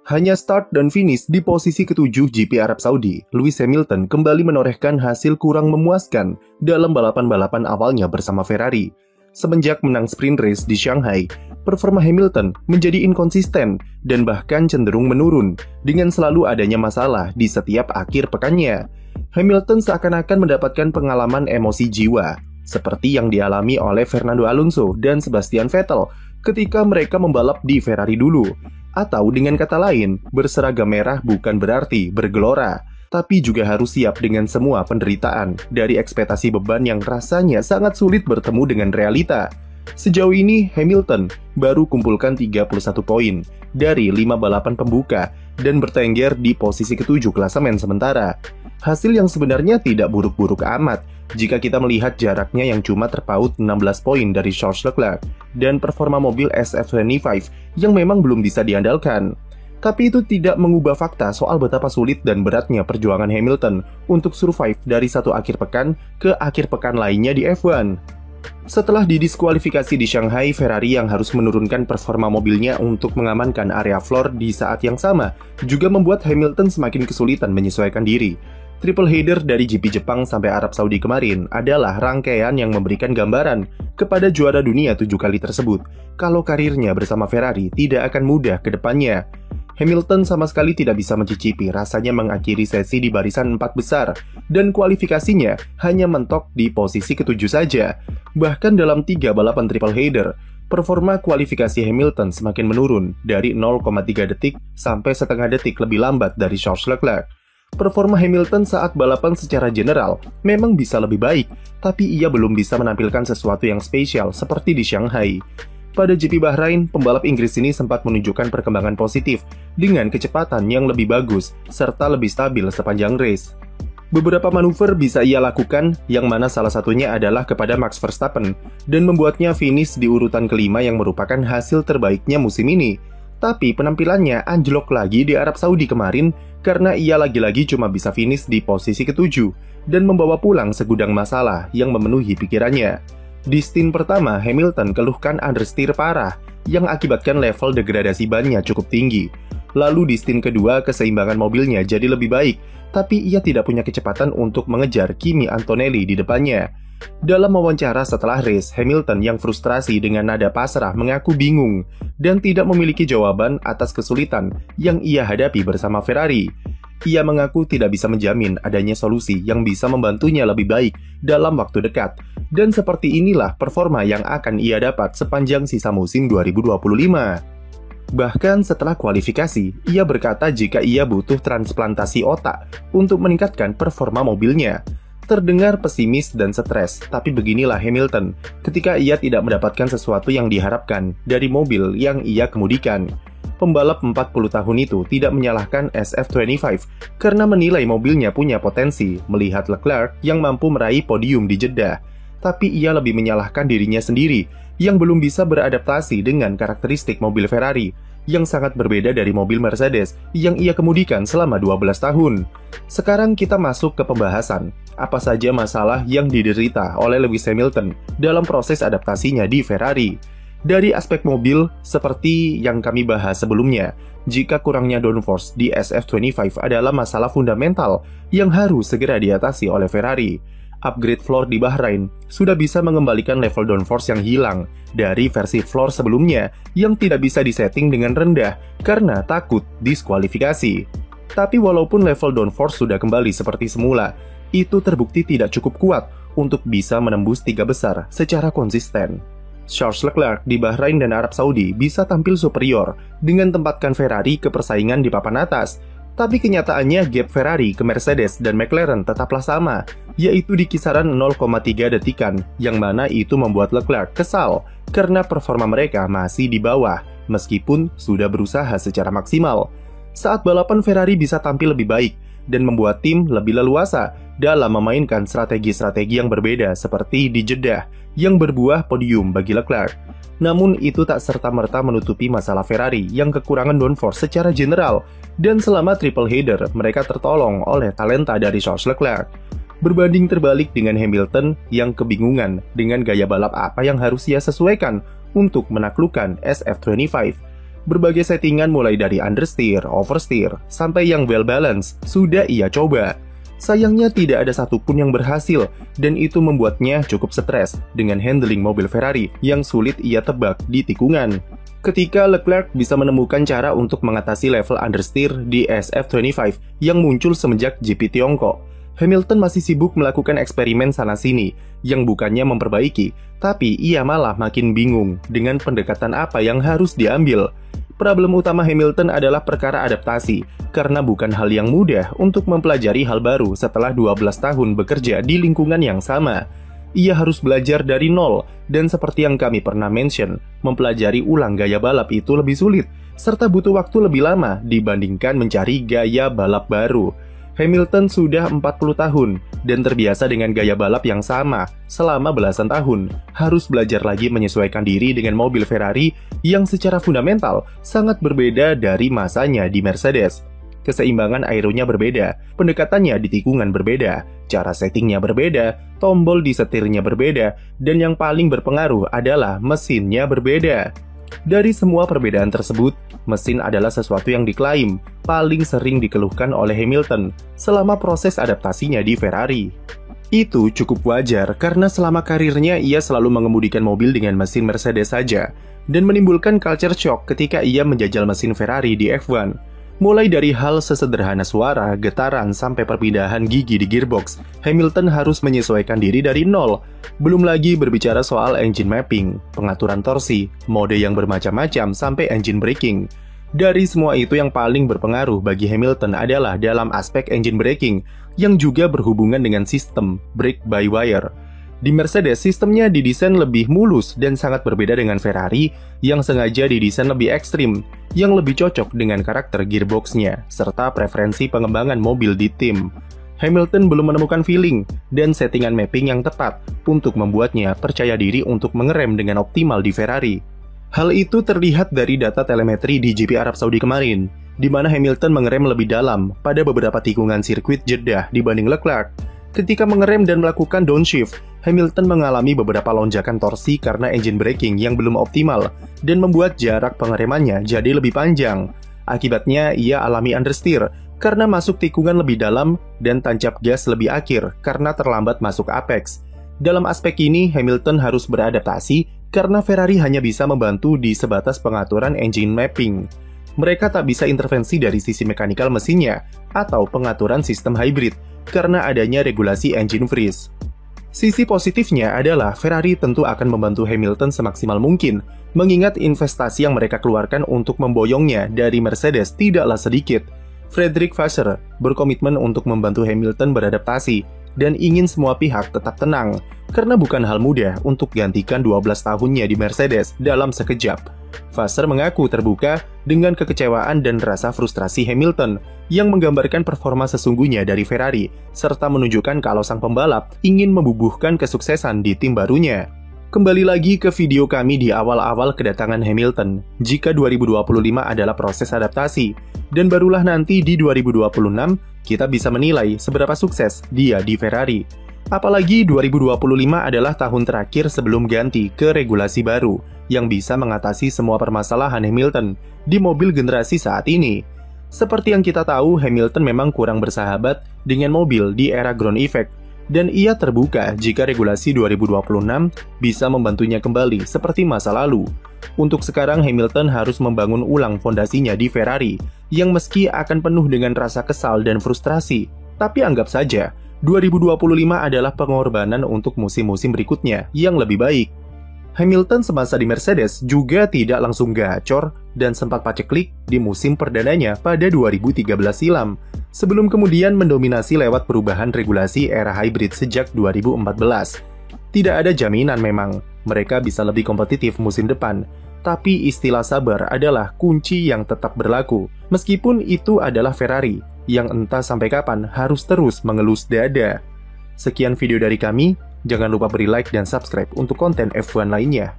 Hanya start dan finish di posisi ketujuh GP Arab Saudi, Lewis Hamilton kembali menorehkan hasil kurang memuaskan dalam balapan-balapan awalnya bersama Ferrari. Semenjak menang sprint race di Shanghai, performa Hamilton menjadi inkonsisten dan bahkan cenderung menurun dengan selalu adanya masalah di setiap akhir pekannya. Hamilton seakan-akan mendapatkan pengalaman emosi jiwa, seperti yang dialami oleh Fernando Alonso dan Sebastian Vettel ketika mereka membalap di Ferrari dulu. Atau dengan kata lain, berseragam merah bukan berarti bergelora, tapi juga harus siap dengan semua penderitaan dari ekspektasi beban yang rasanya sangat sulit bertemu dengan realita. Sejauh ini, Hamilton baru kumpulkan 31 poin dari 5 balapan pembuka dan bertengger di posisi ketujuh klasemen sementara. Hasil yang sebenarnya tidak buruk-buruk amat jika kita melihat jaraknya yang cuma terpaut 16 poin dari Charles Leclerc dan performa mobil SF25 yang memang belum bisa diandalkan. Tapi itu tidak mengubah fakta soal betapa sulit dan beratnya perjuangan Hamilton untuk survive dari satu akhir pekan ke akhir pekan lainnya di F1. Setelah didiskualifikasi di Shanghai, Ferrari yang harus menurunkan performa mobilnya untuk mengamankan area floor di saat yang sama juga membuat Hamilton semakin kesulitan menyesuaikan diri. Triple header dari GP Jepang sampai Arab Saudi kemarin adalah rangkaian yang memberikan gambaran kepada juara dunia 7 kali tersebut kalau karirnya bersama Ferrari tidak akan mudah ke depannya. Hamilton sama sekali tidak bisa mencicipi rasanya mengakhiri sesi di barisan 4 besar dan kualifikasinya hanya mentok di posisi ketujuh saja. Bahkan dalam 3 balapan triple header, performa kualifikasi Hamilton semakin menurun dari 0,3 detik sampai setengah detik lebih lambat dari Charles Leclerc. Performa Hamilton saat balapan secara general memang bisa lebih baik, tapi ia belum bisa menampilkan sesuatu yang spesial seperti di Shanghai. Pada GP Bahrain, pembalap Inggris ini sempat menunjukkan perkembangan positif dengan kecepatan yang lebih bagus serta lebih stabil sepanjang race. Beberapa manuver bisa ia lakukan, yang mana salah satunya adalah kepada Max Verstappen dan membuatnya finish di urutan kelima yang merupakan hasil terbaiknya musim ini. Tapi penampilannya anjlok lagi di Arab Saudi kemarin karena ia lagi-lagi cuma bisa finish di posisi ketujuh dan membawa pulang segudang masalah yang memenuhi pikirannya. Di stint pertama, Hamilton keluhkan understeer parah yang akibatkan level degradasi bannya cukup tinggi. Lalu di stint kedua, keseimbangan mobilnya jadi lebih baik, tapi ia tidak punya kecepatan untuk mengejar Kimi Antonelli di depannya. Dalam wawancara setelah race, Hamilton yang frustrasi dengan nada pasrah mengaku bingung dan tidak memiliki jawaban atas kesulitan yang ia hadapi bersama Ferrari. Ia mengaku tidak bisa menjamin adanya solusi yang bisa membantunya lebih baik dalam waktu dekat, dan seperti inilah performa yang akan ia dapat sepanjang sisa musim 2025. Bahkan setelah kualifikasi, ia berkata jika ia butuh transplantasi otak untuk meningkatkan performa mobilnya. Terdengar pesimis dan stres, tapi beginilah Hamilton ketika ia tidak mendapatkan sesuatu yang diharapkan dari mobil yang ia kemudikan. Pembalap 40 tahun itu tidak menyalahkan SF25 karena menilai mobilnya punya potensi melihat Leclerc yang mampu meraih podium di Jeddah. Tapi ia lebih menyalahkan dirinya sendiri yang belum bisa beradaptasi dengan karakteristik mobil Ferrari yang sangat berbeda dari mobil Mercedes yang ia kemudikan selama 12 tahun. Sekarang kita masuk ke pembahasan apa saja masalah yang diderita oleh Lewis Hamilton dalam proses adaptasinya di Ferrari. Dari aspek mobil, seperti yang kami bahas sebelumnya, jika kurangnya downforce di SF25 adalah masalah fundamental yang harus segera diatasi oleh Ferrari. Upgrade floor di Bahrain sudah bisa mengembalikan level downforce yang hilang dari versi floor sebelumnya yang tidak bisa disetting dengan rendah karena takut diskualifikasi. Tapi walaupun level downforce sudah kembali seperti semula, itu terbukti tidak cukup kuat untuk bisa menembus 3 besar secara konsisten. Charles Leclerc di Bahrain dan Arab Saudi bisa tampil superior dengan tempatkan Ferrari ke persaingan di papan atas, tapi kenyataannya gap Ferrari ke Mercedes dan McLaren tetaplah sama, yaitu di kisaran 0,3 detikan, yang mana itu membuat Leclerc kesal karena performa mereka masih di bawah, meskipun sudah berusaha secara maksimal. Saat balapan Ferrari bisa tampil lebih baik dan membuat tim lebih leluasa dalam memainkan strategi-strategi yang berbeda seperti di Jeddah yang berbuah podium bagi Leclerc. Namun itu tak serta-merta menutupi masalah Ferrari yang kekurangan downforce secara general, dan selama triple header mereka tertolong oleh talenta dari Charles Leclerc. Berbanding terbalik dengan Hamilton yang kebingungan dengan gaya balap apa yang harus ia sesuaikan untuk menaklukkan SF25. Berbagai settingan mulai dari understeer, oversteer, sampai yang well balance sudah ia coba. Sayangnya tidak ada satupun yang berhasil, dan itu membuatnya cukup stres dengan handling mobil Ferrari yang sulit ia tebak di tikungan. Ketika Leclerc bisa menemukan cara untuk mengatasi level understeer di SF25 yang muncul semenjak GP Tiongkok, Hamilton masih sibuk melakukan eksperimen sana-sini yang bukannya memperbaiki, tapi ia malah makin bingung dengan pendekatan apa yang harus diambil. Problem utama Hamilton adalah perkara adaptasi, karena bukan hal yang mudah untuk mempelajari hal baru setelah 12 tahun bekerja di lingkungan yang sama. Ia harus belajar dari nol, dan seperti yang kami pernah mention, mempelajari ulang gaya balap itu lebih sulit, serta butuh waktu lebih lama dibandingkan mencari gaya balap baru. Hamilton sudah 40 tahun dan terbiasa dengan gaya balap yang sama selama belasan tahun. Harus belajar lagi menyesuaikan diri dengan mobil Ferrari yang secara fundamental sangat berbeda dari masanya di Mercedes. Keseimbangan aeronya berbeda, pendekatannya di tikungan berbeda, cara settingnya berbeda, tombol di setirnya berbeda, dan yang paling berpengaruh adalah mesinnya berbeda. Dari semua perbedaan tersebut, mesin adalah sesuatu yang diklaim paling sering dikeluhkan oleh Hamilton selama proses adaptasinya di Ferrari. Itu cukup wajar karena selama karirnya ia selalu mengemudikan mobil dengan mesin Mercedes saja dan menimbulkan culture shock ketika ia menjajal mesin Ferrari di F1. Mulai dari hal sesederhana suara, getaran, sampai perpindahan gigi di gearbox, Hamilton harus menyesuaikan diri dari nol. Belum lagi berbicara soal engine mapping, pengaturan torsi, mode yang bermacam-macam, sampai engine braking. Dari semua itu yang paling berpengaruh bagi Hamilton adalah dalam aspek engine braking, yang juga berhubungan dengan sistem brake-by-wire. Di Mercedes, sistemnya didesain lebih mulus dan sangat berbeda dengan Ferrari yang sengaja didesain lebih ekstrim, yang lebih cocok dengan karakter gearboxnya, serta preferensi pengembangan mobil di tim. Hamilton belum menemukan feeling dan settingan mapping yang tepat untuk membuatnya percaya diri untuk mengerem dengan optimal di Ferrari. Hal itu terlihat dari data telemetri di GP Arab Saudi kemarin, di mana Hamilton mengerem lebih dalam pada beberapa tikungan sirkuit Jeddah dibanding Leclerc. Ketika mengerem dan melakukan downshift, Hamilton mengalami beberapa lonjakan torsi karena engine braking yang belum optimal dan membuat jarak pengeremannya jadi lebih panjang. Akibatnya, ia alami understeer karena masuk tikungan lebih dalam dan tancap gas lebih akhir karena terlambat masuk apex. Dalam aspek ini, Hamilton harus beradaptasi karena Ferrari hanya bisa membantu di sebatas pengaturan engine mapping. Mereka tak bisa intervensi dari sisi mekanikal mesinnya atau pengaturan sistem hybrid karena adanya regulasi engine freeze. Sisi positifnya adalah Ferrari tentu akan membantu Hamilton semaksimal mungkin, mengingat investasi yang mereka keluarkan untuk memboyongnya dari Mercedes tidaklah sedikit. Frederick Vasseur berkomitmen untuk membantu Hamilton beradaptasi dan ingin semua pihak tetap tenang, karena bukan hal mudah untuk gantikan 12 tahunnya di Mercedes dalam sekejap. Vasseur mengaku terbuka dengan kekecewaan dan rasa frustrasi Hamilton yang menggambarkan performa sesungguhnya dari Ferrari, serta menunjukkan kalau sang pembalap ingin membubuhkan kesuksesan di tim barunya. Kembali lagi ke video kami di awal-awal kedatangan Hamilton, jika 2025 adalah proses adaptasi, dan barulah nanti di 2026 kita bisa menilai seberapa sukses dia di Ferrari. Apalagi 2025 adalah tahun terakhir sebelum ganti ke regulasi baru, yang bisa mengatasi semua permasalahan Hamilton di mobil generasi saat ini. Seperti yang kita tahu, Hamilton memang kurang bersahabat dengan mobil di era ground effect, dan ia terbuka jika regulasi 2026 bisa membantunya kembali seperti masa lalu. Untuk sekarang, Hamilton harus membangun ulang fondasinya di Ferrari, yang meski akan penuh dengan rasa kesal dan frustrasi, tapi anggap saja 2025 adalah pengorbanan untuk musim-musim berikutnya yang lebih baik. Hamilton semasa di Mercedes juga tidak langsung gacor dan sempat paceklik di musim perdananya pada 2013 silam, sebelum kemudian mendominasi lewat perubahan regulasi era hybrid sejak 2014. Tidak ada jaminan memang mereka bisa lebih kompetitif musim depan, tapi istilah sabar adalah kunci yang tetap berlaku, meskipun itu adalah Ferrari yang entah sampai kapan harus terus mengelus dada. Sekian video dari kami. Jangan lupa beri like dan subscribe untuk konten F1 lainnya.